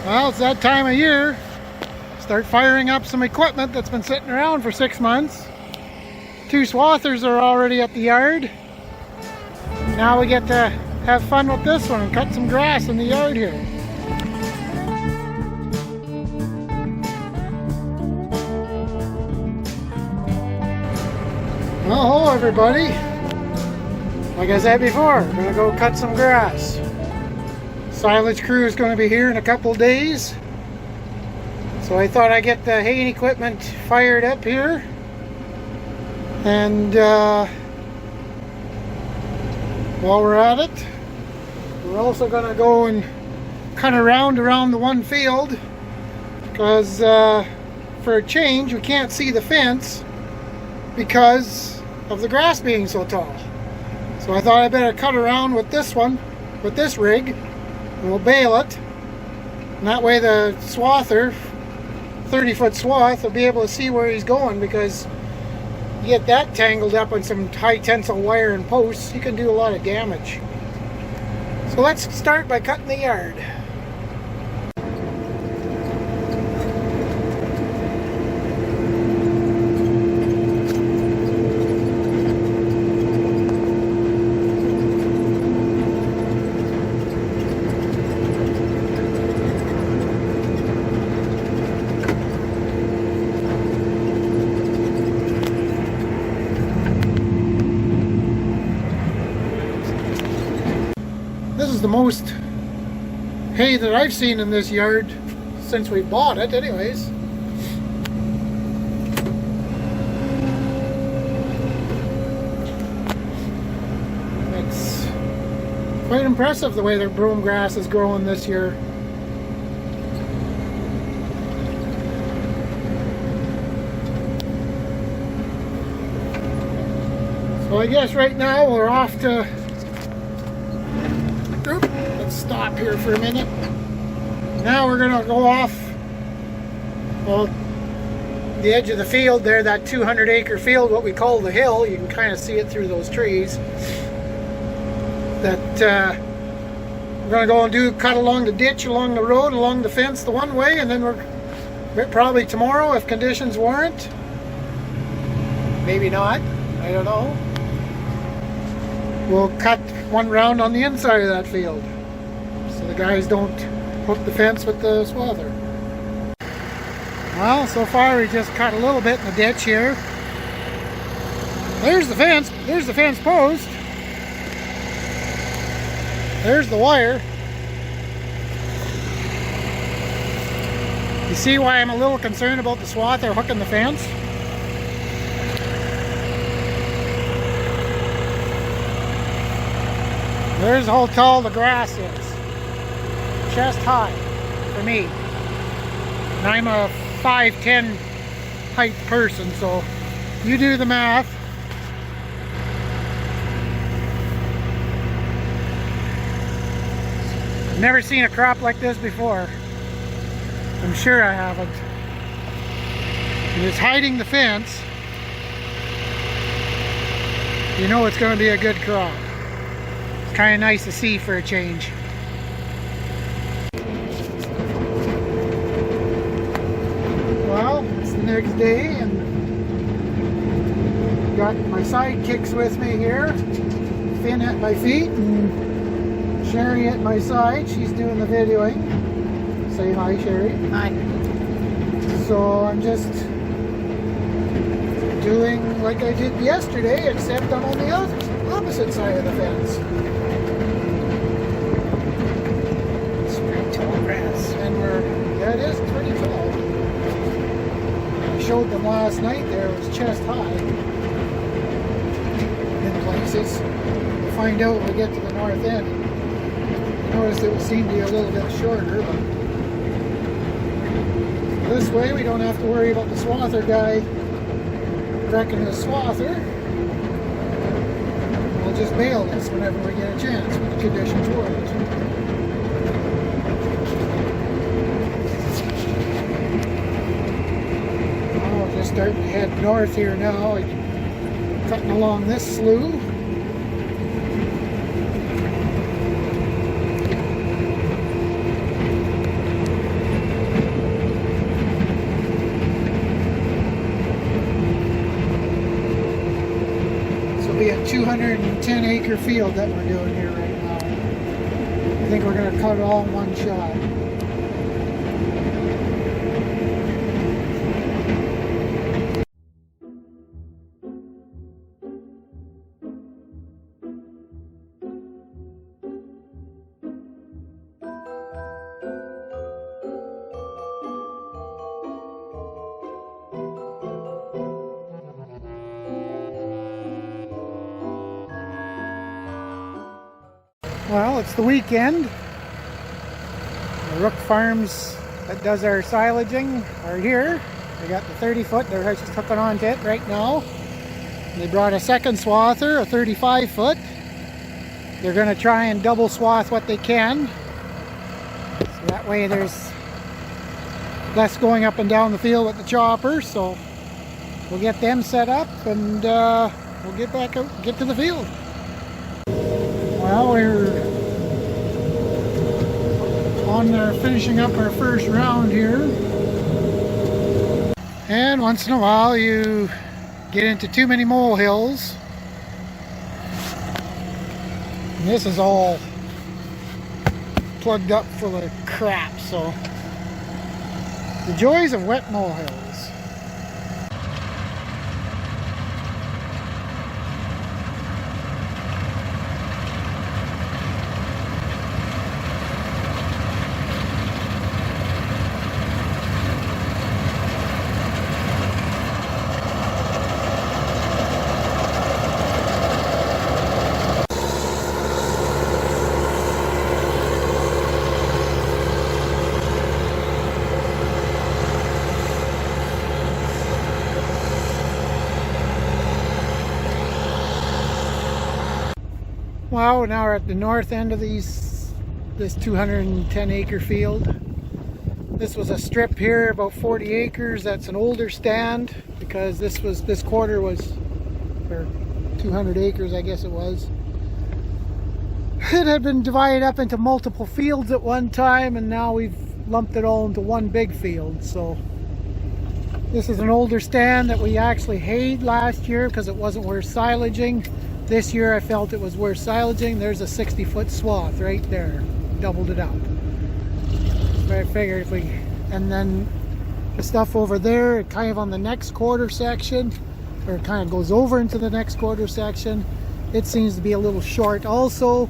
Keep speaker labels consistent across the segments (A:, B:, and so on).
A: Well, it's that time of year. Start firing up some equipment that's been sitting around for 6 months. 2 swathers are already at the yard. Now we get to have fun with this one and cut some grass in the yard here. Well, hello everybody. Like I said before, we're gonna go cut some grass. Silage crew is going to be here in a couple days, so I thought I'd get the haying equipment fired up here, and while we're at it, we're also going to go and cut around the one field, because for a change we can't see the fence because of the grass being so tall. So I thought I better cut around with this one, with this rig. We'll bale it, and that way the swather, 30-foot swath, will be able to see where he's going, because you get that tangled up on some high tensile wire and posts, you can do a lot of damage. So let's start by cutting the yard. This is the most hay that I've seen in this yard since we bought it anyways. It's quite impressive the way the broom grass is growing this year. So I guess right now we're off to... Let's stop here for a minute. Now we're going to go off, well, the edge of the field there, that 200-acre field, what we call the hill. You can kind of see it through those trees. That we're going to go and cut along the ditch, along the road, along the fence the one way, and then we're probably tomorrow, if conditions warrant. Maybe not, I don't know. We'll cut one round on the inside of that field, so the guys don't hook the fence with the swather. Well, so far we just cut a little bit in the ditch here. There's the fence. There's the fence post. There's the wire. You see why I'm a little concerned about the swather hooking the fence? There's how tall the grass is. Chest high for me. And I'm a 5'10" height person, so you do the math. I've never seen a crop like this before. I'm sure I haven't. And it's hiding the fence. You know it's going to be a good crop. Kind of nice to see for a change. Well, it's the next day, and got my sidekicks with me here. Finn at my feet and Sherry at my side. She's doing the videoing. Say hi, Sherry.
B: Hi.
A: So I'm just doing like I did yesterday, except I'm on the opposite side of the fence. Yeah, it is pretty tall. I showed them last night there, it was chest high in places. We'll find out when we get to the north end. I noticed it would seem to be a little bit shorter, but this way we don't have to worry about the swather guy wrecking his swather. We'll just bale this whenever we get a chance, when the conditions warrant. Starting to head north here now, cutting along this slough. 210 acre field that we're doing here right now. I think we're going to cut it all in one shot. Well, it's the weekend. The Rook Farms that does our silaging are here. They got the 30 foot, they're just hooking onto it right now. And they brought a second swather, a 35 foot. They're going to try and double swath what they can. So that way there's less going up and down the field with the chopper. So we'll get them set up and we'll get back out, get to the field. Well, we're on there finishing up our first round here. And once in a while you get into too many molehills. And this is all plugged up full of crap, so the joys of wet molehills. Well, now we're at the north end of this 210 acre field. This was a strip here, about 40 acres. That's an older stand because this quarter was, or 200 acres I guess it was. It had been divided up into multiple fields at one time, and now we've lumped it all into one big field. So this is an older stand that we actually hayed last year because it wasn't worth silaging. This year I felt it was worth silaging. There's a 60 foot swath right there. Doubled it up. So I figured if we, and then the stuff over there, kind of on the next quarter section, or it kind of goes over into the next quarter section. It seems to be a little short also.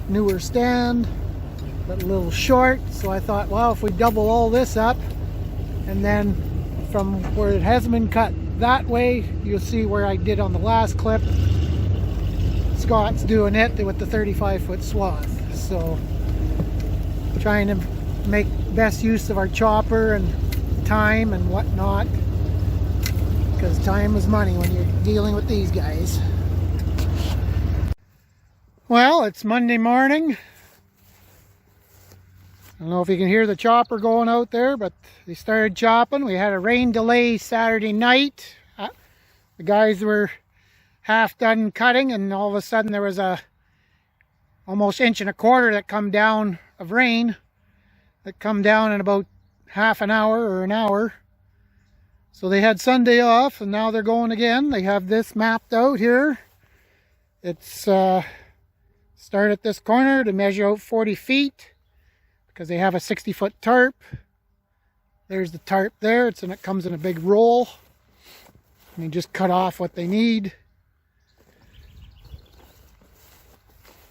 A: Newer stand, but a little short. So I thought, well, if we double all this up, and then from where it hasn't been cut that way, you'll see where I did on the last clip. Scott's doing it with the 35 foot swath. So trying to make best use of our chopper and time and whatnot, because time is money when you're dealing with these guys. Well, it's Monday morning. I don't know if you can hear the chopper going out there, but they started chopping. We had a rain delay Saturday night. The guys were half done cutting, and all of a sudden there was a almost 1.25 inches that come down of rain that come down in about half an hour or an hour. So they had Sunday off, and now they're going again. They have this mapped out here. It's start at this corner to measure out 40 feet because they have a 60 foot tarp. There's the tarp there. It comes in a big roll, and you just cut off what they need.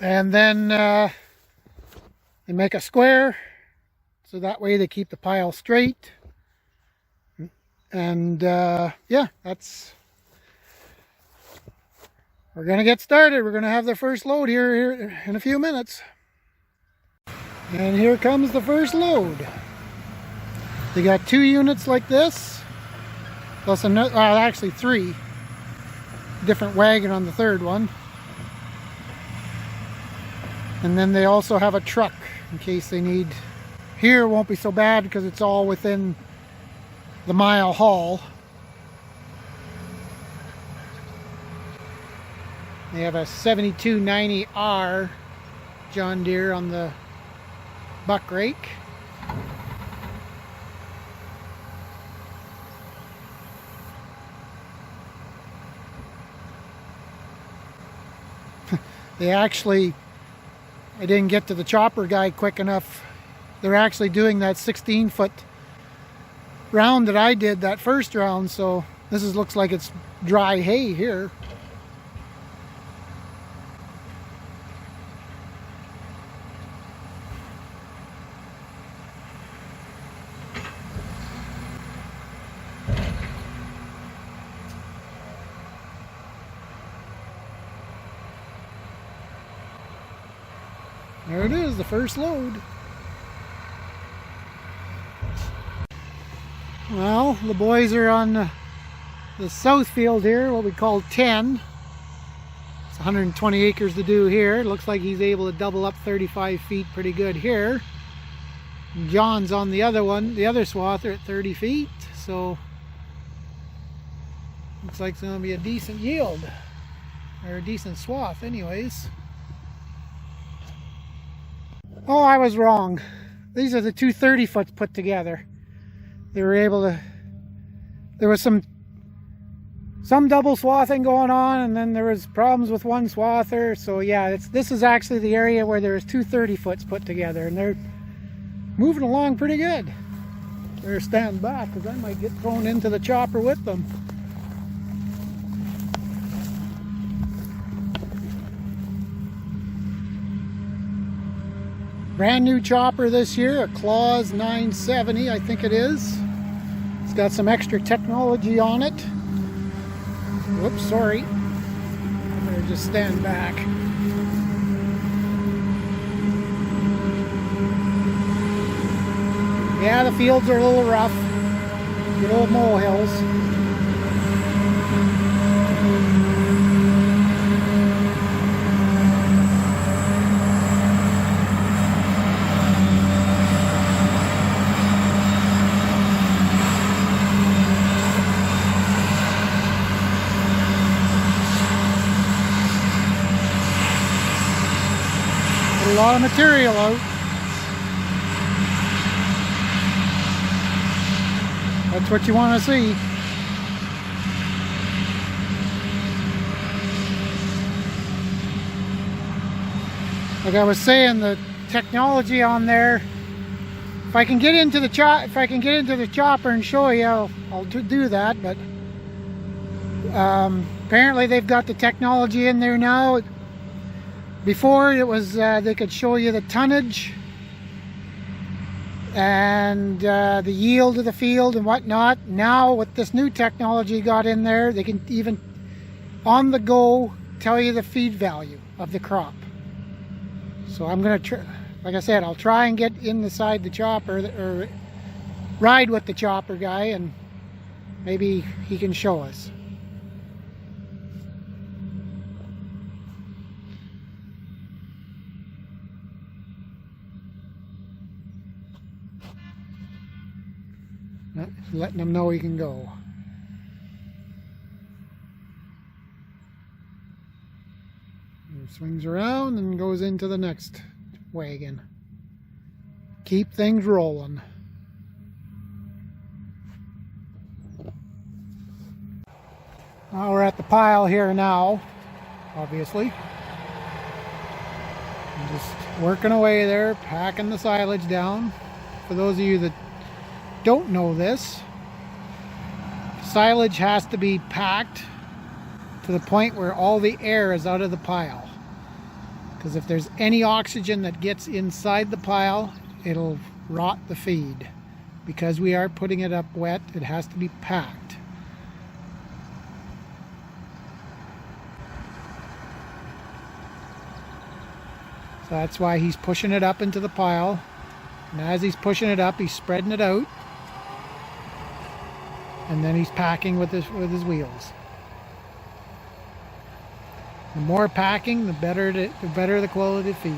A: And then they make a square, so that way they keep the pile straight. And yeah, we're gonna get started. We're gonna have the first load here in a few minutes. And here comes the first load. They got 2 units like this, plus another, well, actually 3. Different wagon on the third one. And then they also have a truck in case they need. Here won't be so bad because it's all within the mile haul. They have a 7290R John Deere on the buck rake. They actually, I didn't get to the chopper guy quick enough. They're actually doing that 16-foot round that I did that first round, so looks like it's dry hay here. There it is, the first load. Well, the boys are on the south field here, what we call 10. It's 120 acres to do here. It looks like he's able to double up 35 feet pretty good here. And John's on the other one, the other swath, at 30 feet. So looks like it's going to be a decent yield, or a decent swath anyways. Oh, I was wrong. These are the two 30-foots put together. They were able to, there was some double swathing going on, and then there was problems with one swather. So yeah, this is actually the area where there was two 30-foots put together, and they're moving along pretty good. Better stand back because I might get thrown into the chopper with them. Brand new chopper this year, a Claws 970, I think it is. It's got some extra technology on it. Whoops, sorry. I better just stand back. Yeah, the fields are a little rough. Good old molehills. A lot of material out. That's what you want to see. Like I was saying, the technology on there. If I can get into the chopper and show you, I'll do that. But apparently they've got the technology in there now. Before it was they could show you the tonnage and the yield of the field and whatnot. Now with this new technology got in there, they can even on the go tell you the feed value of the crop. So I'm gonna try, like I said, I'll try and get inside the chopper or ride with the chopper guy, and maybe he can show us. Letting them know he can go. And swings around and goes into the next wagon. Keep things rolling. Well, we're at the pile here now, obviously. I'm just working away there, packing the silage down. For those of you that don't know this, silage has to be packed to the point where all the air is out of the pile, because if there's any oxygen that gets inside the pile, it'll rot the feed. Because we are putting it up wet, it has to be packed. So that's why he's pushing it up into the pile, and as he's pushing it up, he's spreading it out. And then he's packing with his wheels. The more packing, the better the quality of feed.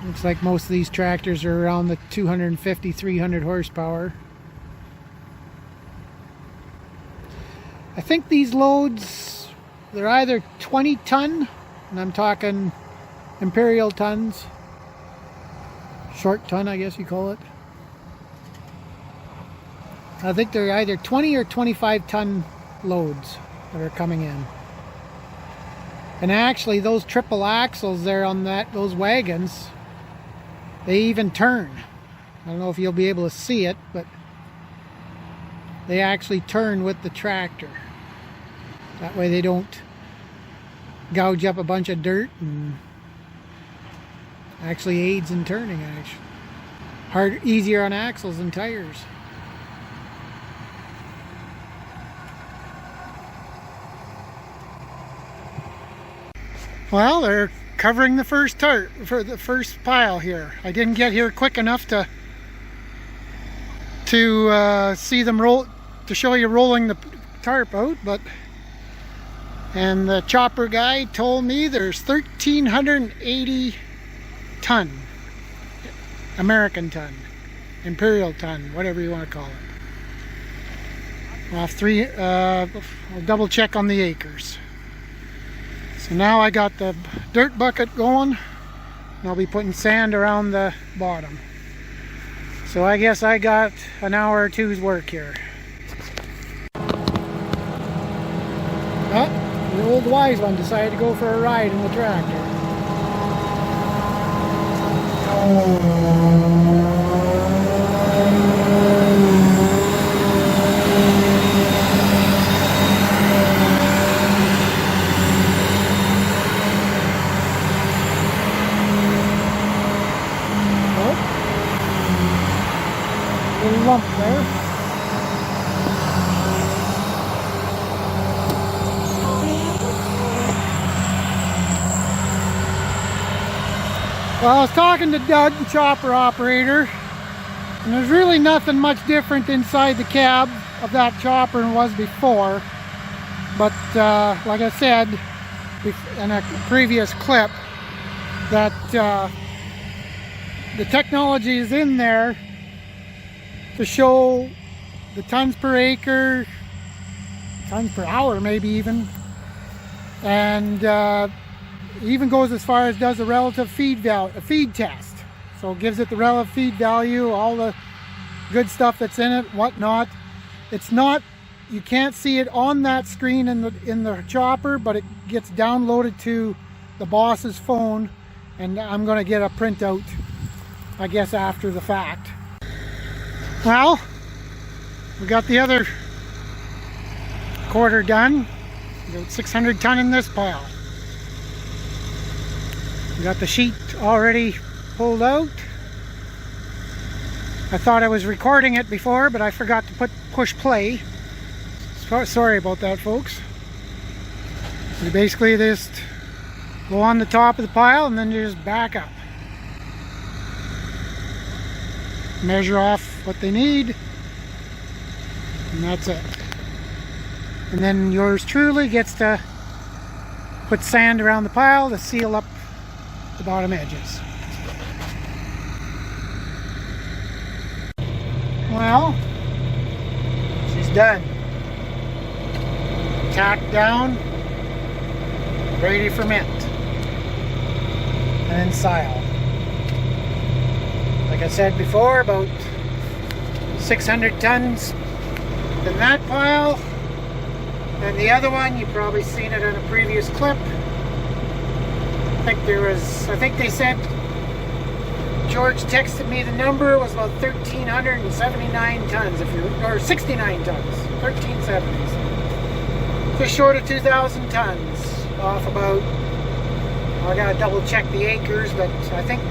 A: Looks like most of these tractors are around the 250, 300 horsepower. I think these loads, they're either 20 ton, and I'm talking imperial tons, short ton I guess you call it. I think they're either 20 or 25 ton loads that are coming in. And actually those triple axles there on those wagons, they even turn. I don't know if you'll be able to see it, but they actually turn with the tractor. That way they don't gouge up a bunch of dirt, and actually aids in turning. Easier on axles and tires. Well, they're covering the first pile here. I didn't get here quick enough to see them roll, to show you rolling the tarp out, and the chopper guy told me there's 1,380 ton, American ton, imperial ton, whatever you want to call it. I'll double check on the acres. So now I got the dirt bucket going, and I'll be putting sand around the bottom. So I guess I got an hour or two's work here. But the old wise one decided to go for a ride in the tractor. Lump there. Well, I was talking to Doug, the chopper operator, and there's really nothing much different inside the cab of that chopper than was before. But like I said in a previous clip, that the technology is in there to show the tons per acre, tons per hour maybe even, and even goes as far as does a relative feed test. So it gives it the relative feed value, all the good stuff that's in it, whatnot. It's not, you can't see it on that screen in the chopper, but it gets downloaded to the boss's phone, and I'm going to get a printout, I guess, after the fact. Well, we got the other quarter done. We got 600 ton in this pile. We got the sheet already pulled out. I thought I was recording it before, but I forgot to push play. Sorry about that, folks. We basically just go on the top of the pile and then you just back up. Measure off what they need, and that's it. And then yours truly gets to put sand around the pile to seal up the bottom edges. Well, she's done. Tacked down, ready for mint, and then sile. Like I said before, about 600 tons in that pile. And the other one, you've probably seen it in a previous clip. I think they said, George texted me the number, it was about 1,379 tons, or 69 tons, 1370s. Just short of 2,000 tons off about, well, I gotta double check the acres, but I think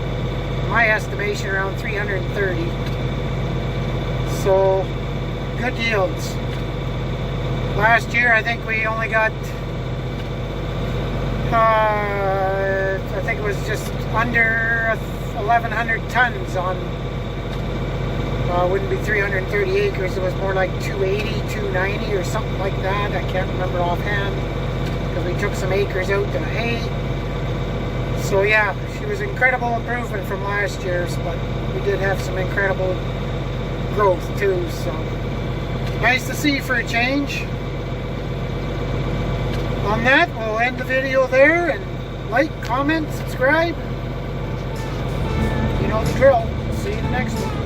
A: my estimation around 330. So good yields. Last year I think we only got I think it was just under 1,100 tons on wouldn't be 330 acres, it was more like 280, 290 or something like that. I can't remember offhand because we took some acres out to hay. So yeah, she was incredible improvement from last year's, but we did have some incredible growth too, so nice to see for a change. On that, we'll end the video there, and like, comment, subscribe. You know the drill. See you in the next one.